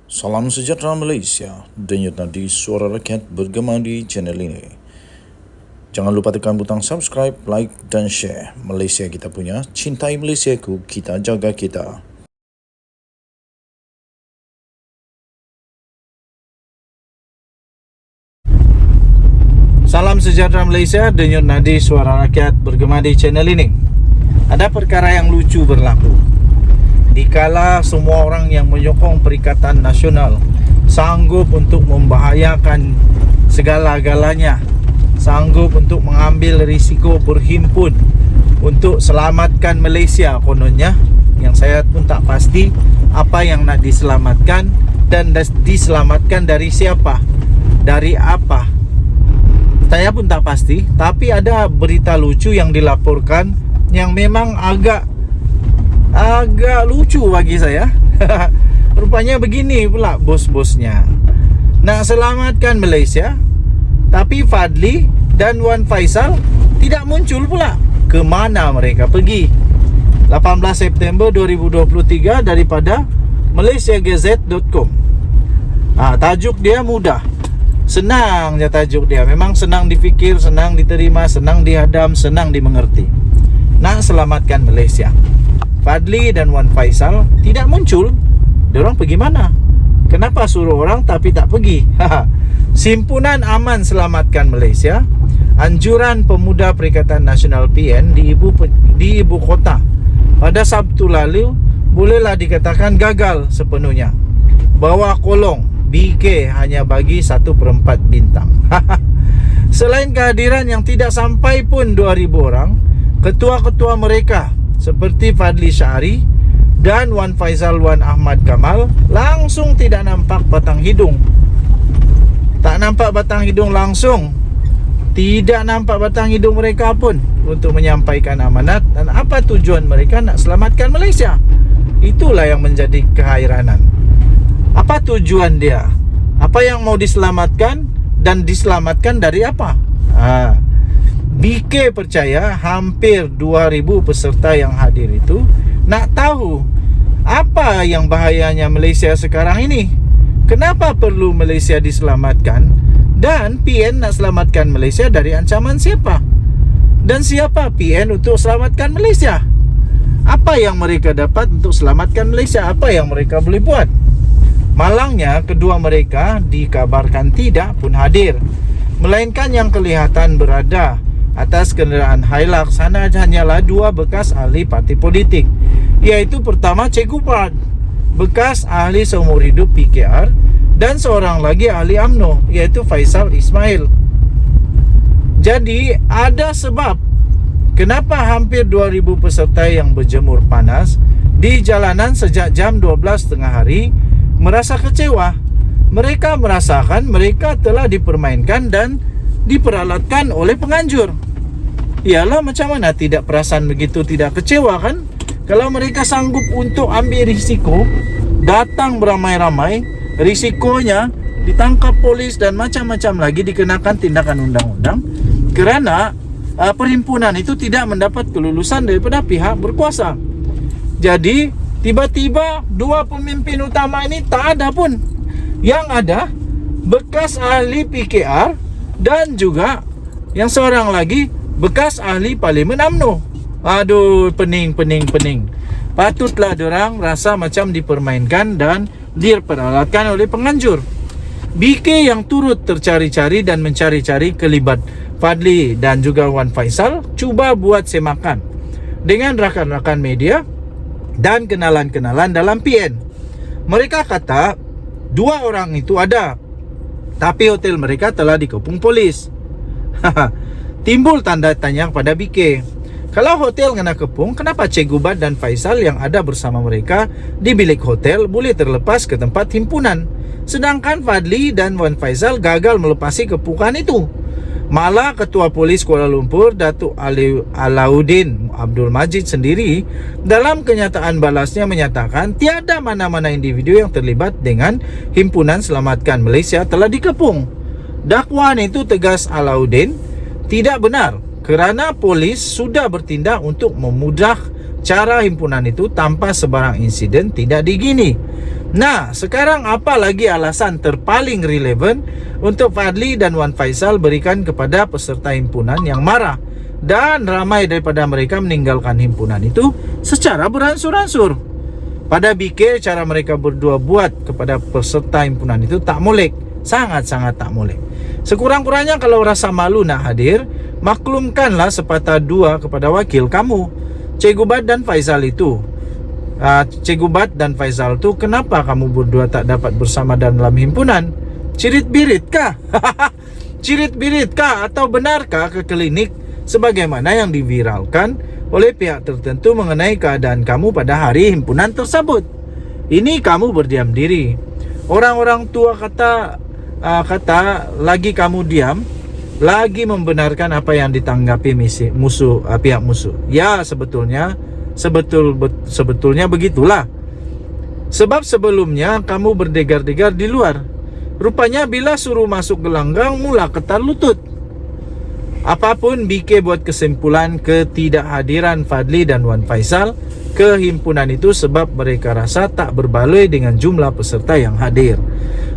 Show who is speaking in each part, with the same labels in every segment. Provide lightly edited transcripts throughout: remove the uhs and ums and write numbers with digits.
Speaker 1: Salam sejahtera Malaysia, denyut nadi suara rakyat bergema di channel ini. Jangan lupa tekan butang subscribe, like dan share. Malaysia kita punya, cintai Malaysiaku, kita jaga kita. Salam sejahtera Malaysia, denyut nadi suara rakyat bergema di channel ini. Ada perkara yang lucu berlaku. Dikala semua orang yang menyokong Perikatan Nasional sanggup untuk membahayakan segala-galanya, sanggup untuk mengambil risiko berhimpun untuk selamatkan Malaysia kononnya, yang saya pun tak pasti apa yang nak diselamatkan dan diselamatkan dari siapa, dari apa, saya pun tak pasti. Tapi ada berita lucu yang dilaporkan yang memang agak lucu bagi saya. Rupanya begini pula bos-bosnya nak selamatkan Malaysia, tapi Fadli dan Wan Faisal tidak muncul pula. Kemana mereka pergi? 18 September 2023 daripada malaysiagazette.com. Tajuk dia mudah, senang je tajuk dia. Memang senang difikir, senang diterima, senang dihadam, senang dimengerti. Nak selamatkan Malaysia, Fadli dan Wan Faisal tidak muncul. Diorang pergi mana? Kenapa suruh orang tapi tak pergi? Simpunan Aman Selamatkan Malaysia, anjuran pemuda Perikatan Nasional PN di ibu kota pada Sabtu lalu bolehlah dikatakan gagal sepenuhnya. Bawah kolong, BK hanya bagi 1/4 bintang. Selain kehadiran yang tidak sampai pun 2,000 orang, ketua-ketua mereka seperti Fadli Syahari dan Wan Faisal Wan Ahmad Kamal langsung tidak nampak batang hidung. Tak nampak batang hidung langsung. Tidak nampak batang hidung mereka pun untuk menyampaikan amanat dan apa tujuan mereka nak selamatkan Malaysia. Itulah yang menjadi kehairanan. Apa tujuan dia? Apa yang mau diselamatkan dan diselamatkan dari apa? BK percaya hampir 2,000 peserta yang hadir itu nak tahu apa yang bahayanya Malaysia sekarang ini. Kenapa perlu Malaysia diselamatkan? Dan PN nak selamatkan Malaysia dari ancaman siapa? Dan siapa PN untuk selamatkan Malaysia? Apa yang mereka dapat untuk selamatkan Malaysia? Apa yang mereka boleh buat? Malangnya kedua mereka dikabarkan tidak pun hadir, melainkan yang kelihatan berada atas kenderaan Hilux hanyalah 2 bekas ahli parti politik, iaitu pertama Cikgu Prat, bekas ahli seumur hidup PKR, dan seorang lagi ahli UMNO, iaitu Faisal Ismail. Jadi ada sebab kenapa hampir 2,000 peserta yang berjemur panas di jalanan sejak jam 12 tengah hari merasa kecewa. Mereka merasakan mereka telah dipermainkan dan diperalatkan oleh penganjur. Iyalah, macam mana tidak perasaan begitu, tidak kecewa kan? Kalau mereka sanggup untuk ambil risiko, datang beramai-ramai, risikonya ditangkap polis dan macam-macam lagi, dikenakan tindakan undang-undang kerana perhimpunan itu tidak mendapat kelulusan daripada pihak berkuasa. Jadi tiba-tiba dua pemimpin utama ini tak ada pun. Yang ada bekas ahli PKR dan juga yang seorang lagi bekas ahli Parlimen UMNO. Aduh, pening. Patutlah diorang rasa macam dipermainkan dan diperalatkan oleh penganjur. BK yang turut tercari-cari dan mencari-cari kelibat Fadli dan juga Wan Faisal cuba buat semakan dengan rakan-rakan media dan kenalan-kenalan dalam PN. Mereka kata 2 orang itu ada, tapi hotel mereka telah dikepung polis. Timbul tanda tanya kepada BK. Kalau hotel kena kepung, kenapa Cikgu Bat dan Faisal yang ada bersama mereka di bilik hotel boleh terlepas ke tempat himpunan, sedangkan Fadli dan Wan Faisal gagal melepasi kepungan itu? Malah Ketua Polis Kuala Lumpur, Datuk Alauddin Abdul Majid sendiri dalam kenyataan balasnya menyatakan tiada mana-mana individu yang terlibat dengan Himpunan Selamatkan Malaysia telah dikepung. Dakwaan itu, tegas Alauddin, tidak benar kerana polis sudah bertindak untuk memudah cara himpunan itu tanpa sebarang insiden tidak digini. Nah, sekarang apa lagi alasan terpaling relevan untuk Fadli dan Wan Faisal berikan kepada peserta himpunan yang marah dan ramai daripada mereka meninggalkan himpunan itu secara beransur-ansur? Pada BK, cara mereka berdua buat kepada peserta himpunan itu tak molek, sangat-sangat tak molek. Sekurang-kurangnya kalau rasa malu nak hadir, maklumkanlah sepatah dua kepada wakil kamu, Cikgu Bat dan Faizal itu. Cikgu Bat dan Faizal tu, kenapa kamu berdua tak dapat bersama dalam himpunan? Cirit-birit kah? Cirit-birit kah? Atau benarkah ke klinik sebagaimana yang diviralkan oleh pihak tertentu mengenai keadaan kamu pada hari himpunan tersebut? Ini kamu berdiam diri. Orang-orang tua kata lagi kamu diam, lagi membenarkan apa yang ditanggapi pihak musuh. Ya, sebetulnya begitulah. Sebab sebelumnya kamu berdegar-degar di luar. Rupanya bila suruh masuk gelanggang mula ketar lutut. Apapun BK buat kesimpulan ketidakhadiran Fadli dan Wan Faisal ke himpunan itu sebab mereka rasa tak berbaloi dengan jumlah peserta yang hadir.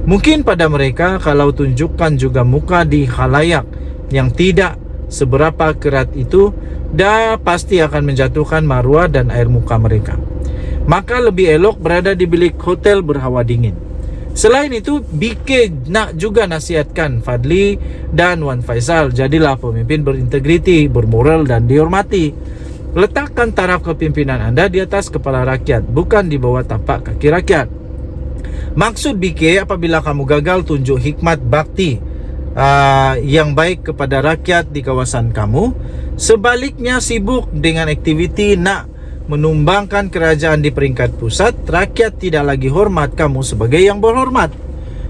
Speaker 1: Mungkin pada mereka kalau tunjukkan juga muka di khalayak yang tidak seberapa kerat itu, dah pasti akan menjatuhkan maruah dan air muka mereka. Maka lebih elok berada di bilik hotel berhawa dingin. Selain itu, BK nak juga nasihatkan Fadli dan Wan Faisal, jadilah pemimpin berintegriti, bermoral dan dihormati. Letakkan taraf kepimpinan anda di atas kepala rakyat, bukan di bawah tapak kaki rakyat. Maksud BK, apabila kamu gagal tunjuk hikmat bakti yang baik kepada rakyat di kawasan kamu, sebaliknya sibuk dengan aktiviti nak menumbangkan kerajaan di peringkat pusat, rakyat tidak lagi hormat kamu sebagai yang berhormat.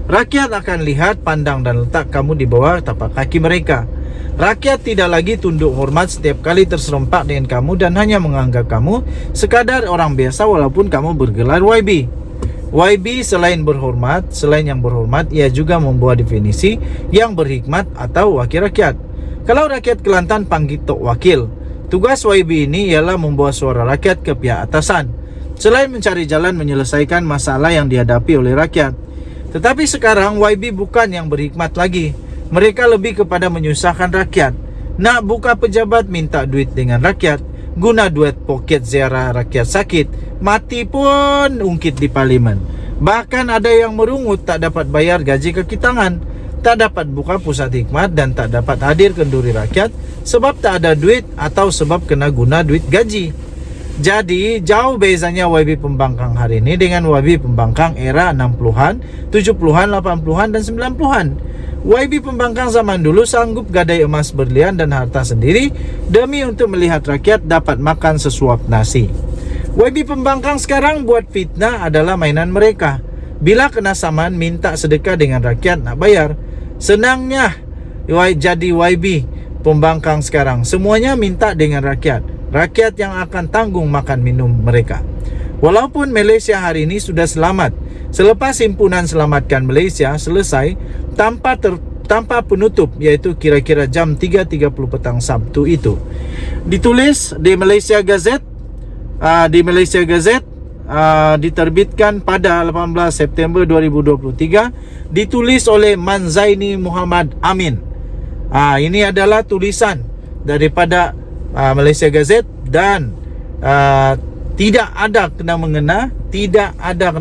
Speaker 1: Rakyat akan lihat, pandang dan letak kamu di bawah tapak kaki mereka. Rakyat tidak lagi tunduk hormat setiap kali terserempak dengan kamu dan hanya menganggap kamu sekadar orang biasa walaupun kamu bergelar YB. YB selain yang berhormat, ia juga membawa definisi yang berhikmat atau wakil rakyat. Kalau rakyat Kelantan panggil tok wakil, tugas YB ini ialah membawa suara rakyat ke pihak atasan, selain mencari jalan menyelesaikan masalah yang dihadapi oleh rakyat. Tetapi sekarang YB bukan yang berhikmat lagi. Mereka lebih kepada menyusahkan rakyat. Nak buka pejabat minta duit dengan rakyat, guna duit poket ziarah rakyat sakit, mati pun ungkit di parlimen. Bahkan ada yang merungut tak dapat bayar gaji kaki tangan, tak dapat buka pusat hikmat dan tak dapat hadir kenduri rakyat sebab tak ada duit atau sebab kena guna duit gaji. Jadi jauh bezanya YB pembangkang hari ini dengan YB pembangkang era 60-an, 70-an, 80-an dan 90-an. YB pembangkang zaman dulu sanggup gadai emas berlian dan harta sendiri demi untuk melihat rakyat dapat makan sesuap nasi. YB pembangkang sekarang buat fitnah adalah mainan mereka. Bila kena saman minta sedekah dengan rakyat nak bayar. Senangnya jadi YB pembangkang sekarang, semuanya minta dengan rakyat. Rakyat yang akan tanggung makan minum mereka. Walaupun Malaysia hari ini sudah selamat, selepas himpunan Selamatkan Malaysia selesai tanpa penutup, iaitu kira-kira jam 3.30 petang Sabtu itu. Ditulis di Malaysia Gazette, diterbitkan pada 18 September 2023, ditulis oleh Manzaini Muhammad Amin. Ini adalah tulisan daripada Malaysia Gazette dan tidak ada kena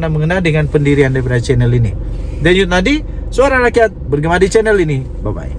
Speaker 1: mengena dengan pendirian daripada channel ini. Dan Yud Nadi, suara rakyat bergema di channel ini. Bye bye.